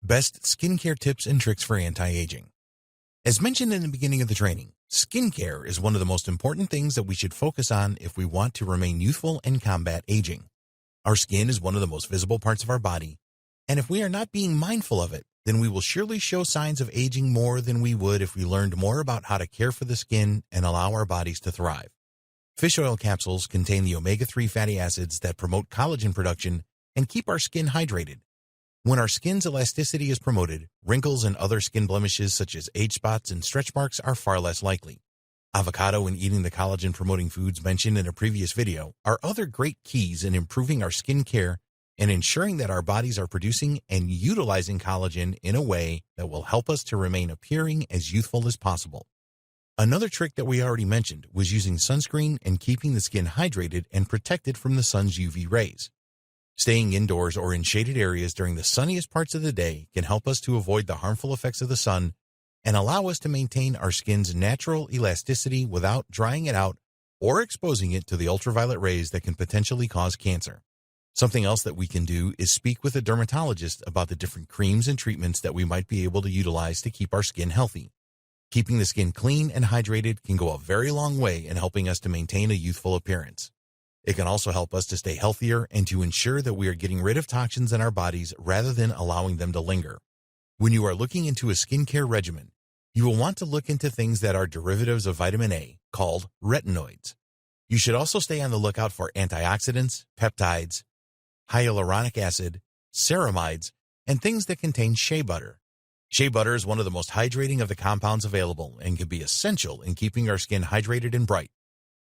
Best skincare tips and tricks for anti-aging. As mentioned in the beginning of the training, skincare is one of the most important things that we should focus on if we want to remain youthful and combat aging. Our skin is one of the most visible parts of our body, and if we are not being mindful of it, then we will surely show signs of aging more than we would if we learned more about how to care for the skin and allow our bodies to thrive. Fish oil capsules contain the omega-3 fatty acids that promote collagen production and keep our skin hydrated. When our skin's elasticity is promoted, wrinkles and other skin blemishes such as age spots and stretch marks are far less likely. Avocado and eating the collagen-promoting foods mentioned in a previous video are other great keys in improving our skin care and ensuring that our bodies are producing and utilizing collagen in a way that will help us to remain appearing as youthful as possible. Another trick that we already mentioned was using sunscreen and keeping the skin hydrated and protected from the sun's UV rays. Staying indoors or in shaded areas during the sunniest parts of the day can help us to avoid the harmful effects of the sun and allow us to maintain our skin's natural elasticity without drying it out or exposing it to the ultraviolet rays that can potentially cause cancer. Something else that we can do is speak with a dermatologist about the different creams and treatments that we might be able to utilize to keep our skin healthy. Keeping the skin clean and hydrated can go a very long way in helping us to maintain a youthful appearance. It can also help us to stay healthier and to ensure that we are getting rid of toxins in our bodies rather than allowing them to linger. When you are looking into a skincare regimen, you will want to look into things that are derivatives of vitamin A, called retinoids. You should also stay on the lookout for antioxidants, peptides, hyaluronic acid, ceramides, and things that contain shea butter. Shea butter is one of the most hydrating of the compounds available and can be essential in keeping our skin hydrated and bright.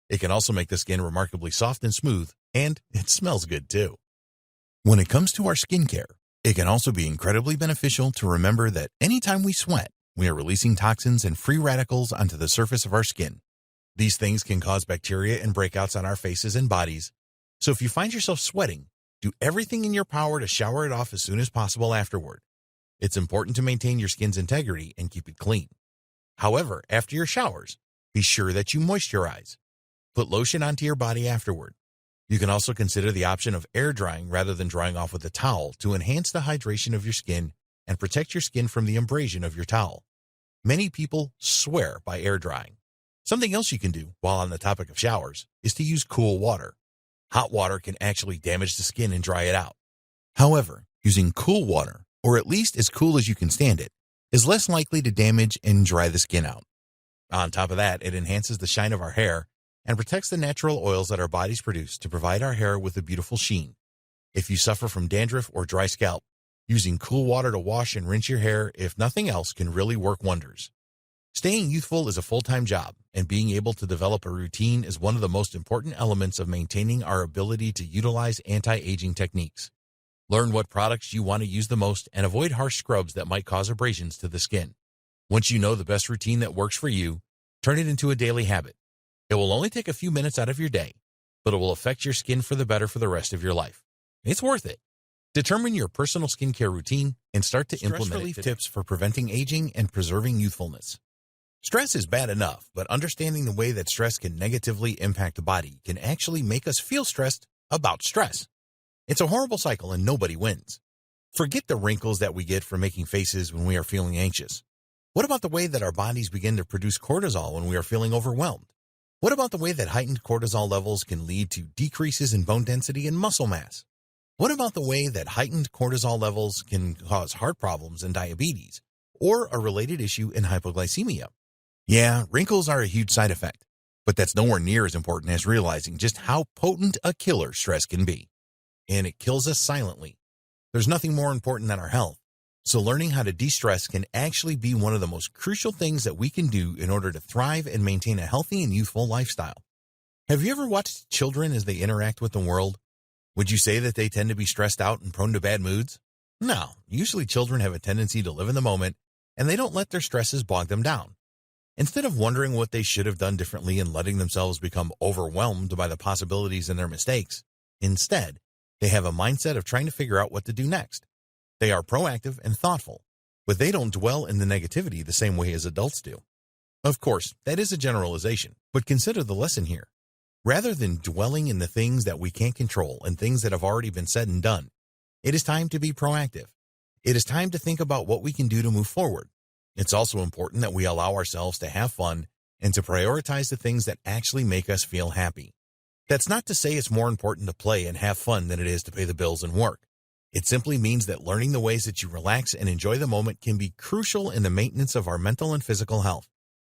It can also make the skin remarkably soft and smooth, and it smells good too. When it comes to our skincare, it can also be incredibly beneficial to remember that anytime we sweat, we are releasing toxins and free radicals onto the surface of our skin. These things can cause bacteria and breakouts on our faces and bodies, so if you find yourself sweating, do everything in your power to shower it off as soon as possible afterward. It's important to maintain your skin's integrity and keep it clean. However, after your showers, be sure that you moisturize. Put lotion onto your body afterward. You can also consider the option of air drying rather than drying off with a towel to enhance the hydration of your skin and protect your skin from the abrasion of your towel. Many people swear by air drying. Something else you can do while on the topic of showers is to use cool water. Hot water can actually damage the skin and dry it out. However, using cool water, or at least as cool as you can stand it, is less likely to damage and dry the skin out. On top of that, it enhances the shine of our hair and protects the natural oils that our bodies produce to provide our hair with a beautiful sheen. If you suffer from dandruff or dry scalp, using cool water to wash and rinse your hair, if nothing else, can really work wonders. Staying youthful is a full-time job, and being able to develop a routine is one of the most important elements of maintaining our ability to utilize anti-aging techniques. Learn what products you want to use the most and avoid harsh scrubs that might cause abrasions to the skin. Once you know the best routine that works for you, turn it into a daily habit. It will only take a few minutes out of your day, but it will affect your skin for the better for the rest of your life. It's worth it. Determine your personal skincare routine and start to implement relief tips for preventing aging and preserving youthfulness. Stress is bad enough, but understanding the way that stress can negatively impact the body can actually make us feel stressed about stress. It's a horrible cycle and nobody wins. Forget the wrinkles that we get from making faces when we are feeling anxious. What about the way that our bodies begin to produce cortisol when we are feeling overwhelmed? What about the way that heightened cortisol levels can lead to decreases in bone density and muscle mass? What about the way that heightened cortisol levels can cause heart problems and diabetes, or a related issue in hypoglycemia? Yeah, wrinkles are a huge side effect, but that's nowhere near as important as realizing just how potent a killer stress can be. And it kills us silently. There's nothing more important than our health, so learning how to de-stress can actually be one of the most crucial things that we can do in order to thrive and maintain a healthy and youthful lifestyle. Have you ever watched children as they interact with the world? Would you say that they tend to be stressed out and prone to bad moods? No, usually children have a tendency to live in the moment, and they don't let their stresses bog them down. Instead of wondering what they should have done differently and letting themselves become overwhelmed by the possibilities and their mistakes, instead, they have a mindset of trying to figure out what to do next. They are proactive and thoughtful, but they don't dwell in the negativity the same way as adults do. Of course, that is a generalization, but consider the lesson here. Rather than dwelling in the things that we can't control and things that have already been said and done, it is time to be proactive. It is time to think about what we can do to move forward. It's also important that we allow ourselves to have fun and to prioritize the things that actually make us feel happy. That's not to say it's more important to play and have fun than it is to pay the bills and work. It simply means that learning the ways that you relax and enjoy the moment can be crucial in the maintenance of our mental and physical health.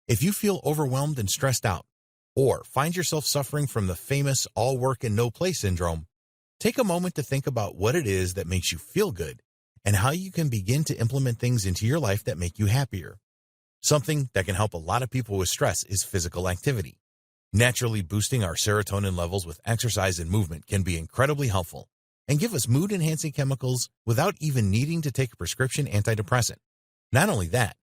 If you feel overwhelmed and stressed out, or find yourself suffering from the famous all work and no play syndrome, take a moment to think about what it is that makes you feel good and how you can begin to implement things into your life that make you happier. Something that can help a lot of people with stress is physical activity. Naturally boosting our serotonin levels with exercise and movement can be incredibly helpful and give us mood-enhancing chemicals without even needing to take a prescription antidepressant. Not only that,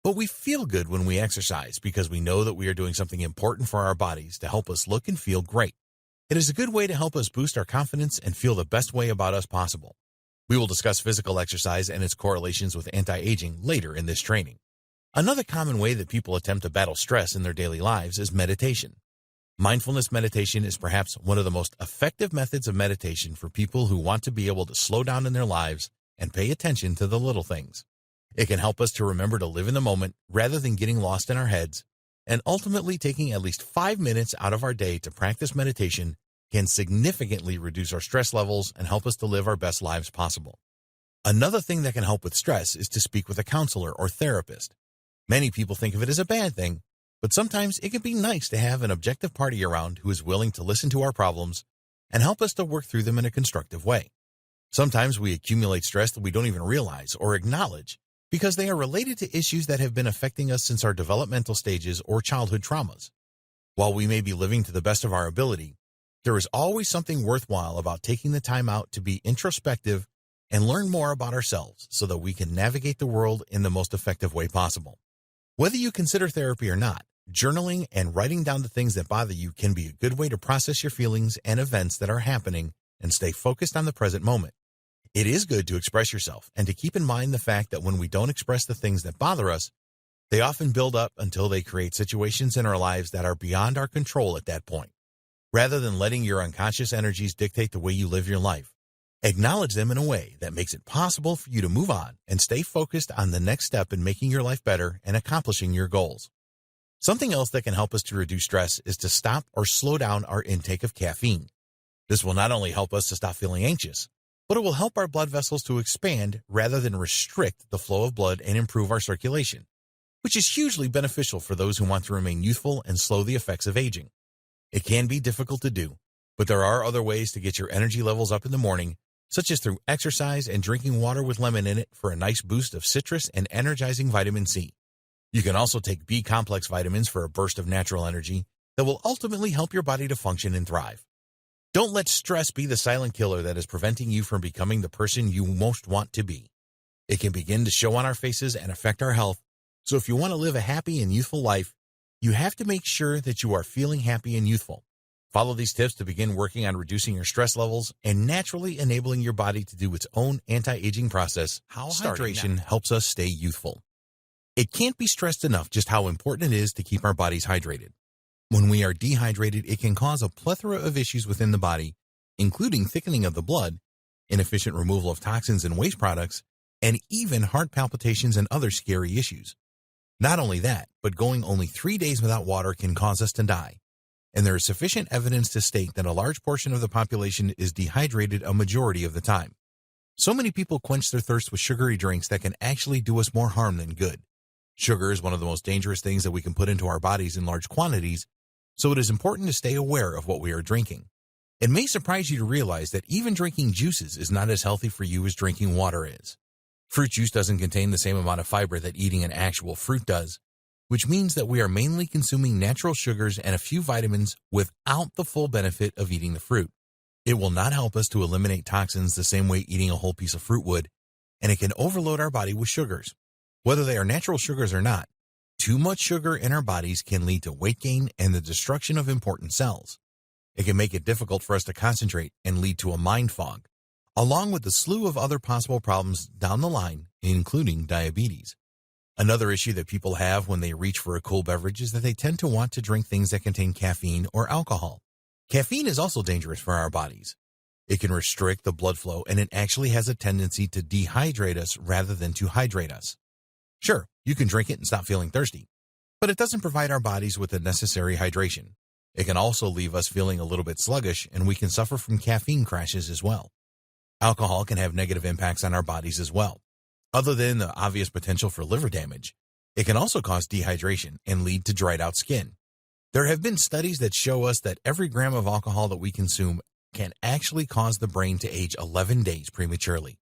but we feel good when we exercise because we know that we are doing something important for our bodies to help us look and feel great. It is a good way to help us boost our confidence and feel the best way about us possible. We will discuss physical exercise and its correlations with anti-aging later in this training. Another common way that people attempt to battle stress in their daily lives is meditation. Mindfulness meditation is perhaps one of the most effective methods of meditation for people who want to be able to slow down in their lives and pay attention to the little things. It can help us to remember to live in the moment rather than getting lost in our heads, and ultimately taking at least 5 minutes out of our day to practice meditation can significantly reduce our stress levels and help us to live our best lives possible. Another thing that can help with stress is to speak with a counselor or therapist. Many people think of it as a bad thing, but sometimes it can be nice to have an objective party around who is willing to listen to our problems and help us to work through them in a constructive way. Sometimes we accumulate stress that we don't even realize or acknowledge because they are related to issues that have been affecting us since our developmental stages or childhood traumas. While we may be living to the best of our ability, there is always something worthwhile about taking the time out to be introspective and learn more about ourselves so that we can navigate the world in the most effective way possible. Whether you consider therapy or not, journaling and writing down the things that bother you can be a good way to process your feelings and events that are happening and stay focused on the present moment. It is good to express yourself and to keep in mind the fact that when we don't express the things that bother us, they often build up until they create situations in our lives that are beyond our control at that point. Rather than letting your unconscious energies dictate the way you live your life, acknowledge them in a way that makes it possible for you to move on and stay focused on the next step in making your life better and accomplishing your goals. Something else that can help us to reduce stress is to stop or slow down our intake of caffeine. This will not only help us to stop feeling anxious, but it will help our blood vessels to expand rather than restrict the flow of blood and improve our circulation, which is hugely beneficial for those who want to remain youthful and slow the effects of aging. It can be difficult to do, but there are other ways to get your energy levels up in the morning, such as through exercise and drinking water with lemon in it for a nice boost of citrus and energizing vitamin C. You can also take B-complex vitamins for a burst of natural energy that will ultimately help your body to function and thrive. Don't let stress be the silent killer that is preventing you from becoming the person you most want to be. It can begin to show on our faces and affect our health, so if you want to live a happy and youthful life, you have to make sure that you are feeling happy and youthful. Follow these tips to begin working on reducing your stress levels and naturally enabling your body to do its own anti-aging process. How hydration helps us stay youthful. It can't be stressed enough just how important it is to keep our bodies hydrated. When we are dehydrated, it can cause a plethora of issues within the body, including thickening of the blood, inefficient removal of toxins and waste products, and even heart palpitations and other scary issues. Not only that, but going only 3 days without water can cause us to die. And there is sufficient evidence to state that a large portion of the population is dehydrated a majority of the time. So many people quench their thirst with sugary drinks that can actually do us more harm than good. Sugar is one of the most dangerous things that we can put into our bodies in large quantities, so it is important to stay aware of what we are drinking. It may surprise you to realize that even drinking juices is not as healthy for you as drinking water is. Fruit juice doesn't contain the same amount of fiber that eating an actual fruit does, which means that we are mainly consuming natural sugars and a few vitamins without the full benefit of eating the fruit. It will not help us to eliminate toxins the same way eating a whole piece of fruit would, and it can overload our body with sugars. Whether they are natural sugars or not, too much sugar in our bodies can lead to weight gain and the destruction of important cells. It can make it difficult for us to concentrate and lead to a mind fog, along with a slew of other possible problems down the line, including diabetes. Another issue that people have when they reach for a cool beverage is that they tend to want to drink things that contain caffeine or alcohol. Caffeine is also dangerous for our bodies. It can restrict the blood flow, and it actually has a tendency to dehydrate us rather than to hydrate us. Sure, you can drink it and stop feeling thirsty, but it doesn't provide our bodies with the necessary hydration. It can also leave us feeling a little bit sluggish, and we can suffer from caffeine crashes as well. Alcohol can have negative impacts on our bodies as well. Other than the obvious potential for liver damage, it can also cause dehydration and lead to dried out skin. There have been studies that show us that every gram of alcohol that we consume can actually cause the brain to age 11 days prematurely.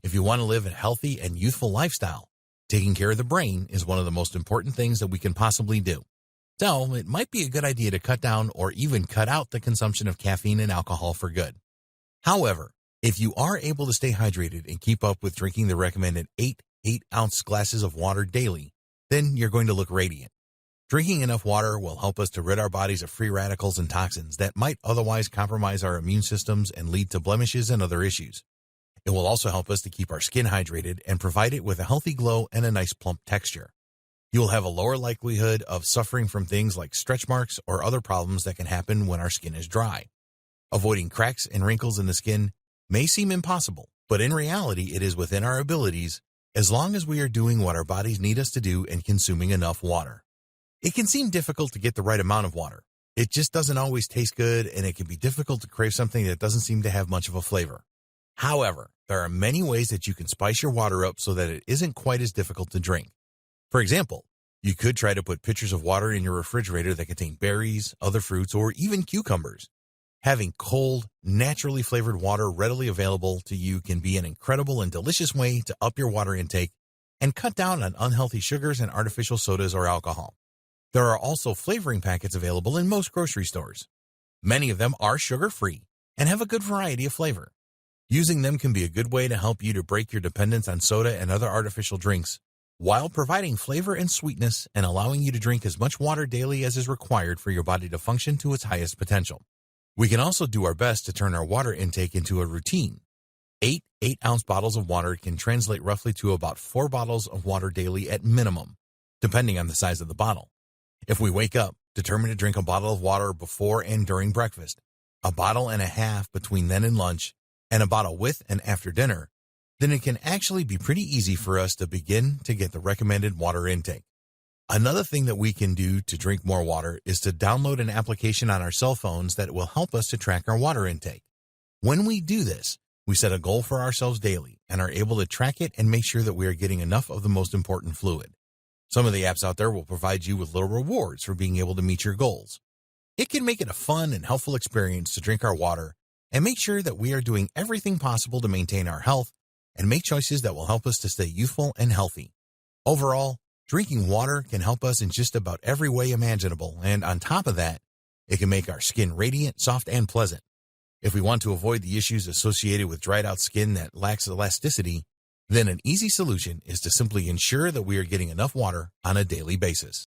If you want to live a healthy and youthful lifestyle, taking care of the brain is one of the most important things that we can possibly do. So it might be a good idea to cut down or even cut out the consumption of caffeine and alcohol for good. However, if you are able to stay hydrated and keep up with drinking the recommended 8-ounce glasses of water daily, then you're going to look radiant. Drinking enough water will help us to rid our bodies of free radicals and toxins that might otherwise compromise our immune systems and lead to blemishes and other issues. It will also help us to keep our skin hydrated and provide it with a healthy glow and a nice plump texture. You will have a lower likelihood of suffering from things like stretch marks or other problems that can happen when our skin is dry. Avoiding cracks and wrinkles in the skin may seem impossible, but in reality it is within our abilities as long as we are doing what our bodies need us to do and consuming enough water. It can seem difficult to get the right amount of water. It just doesn't always taste good, and it can be difficult to crave something that doesn't seem to have much of a flavor. However, there are many ways that you can spice your water up so that it isn't quite as difficult to drink. For example, you could try to put pitchers of water in your refrigerator that contain berries, other fruits, or even cucumbers. Having cold, naturally flavored water readily available to you can be an incredible and delicious way to up your water intake and cut down on unhealthy sugars and artificial sodas or alcohol. There are also flavoring packets available in most grocery stores. Many of them are sugar-free and have a good variety of flavor. Using them can be a good way to help you to break your dependence on soda and other artificial drinks, while providing flavor and sweetness and allowing you to drink as much water daily as is required for your body to function to its highest potential. We can also do our best to turn our water intake into a routine. 8-ounce bottles of water can translate roughly to about 4 bottles of water daily at minimum, depending on the size of the bottle. If we wake up, determined to drink a bottle of water before and during breakfast, a bottle and a half between then and lunch, and a bottle with and after dinner, then it can actually be pretty easy for us to begin to get the recommended water intake. Another thing that we can do to drink more water is to download an application on our cell phones that will help us to track our water intake. When we do this, we set a goal for ourselves daily and are able to track it and make sure that we are getting enough of the most important fluid. Some of the apps out there will provide you with little rewards for being able to meet your goals. It can make it a fun and helpful experience to drink our water and make sure that we are doing everything possible to maintain our health and make choices that will help us to stay youthful and healthy. Overall, drinking water can help us in just about every way imaginable, and on top of that, it can make our skin radiant, soft, and pleasant. If we want to avoid the issues associated with dried out skin that lacks elasticity, then an easy solution is to simply ensure that we are getting enough water on a daily basis.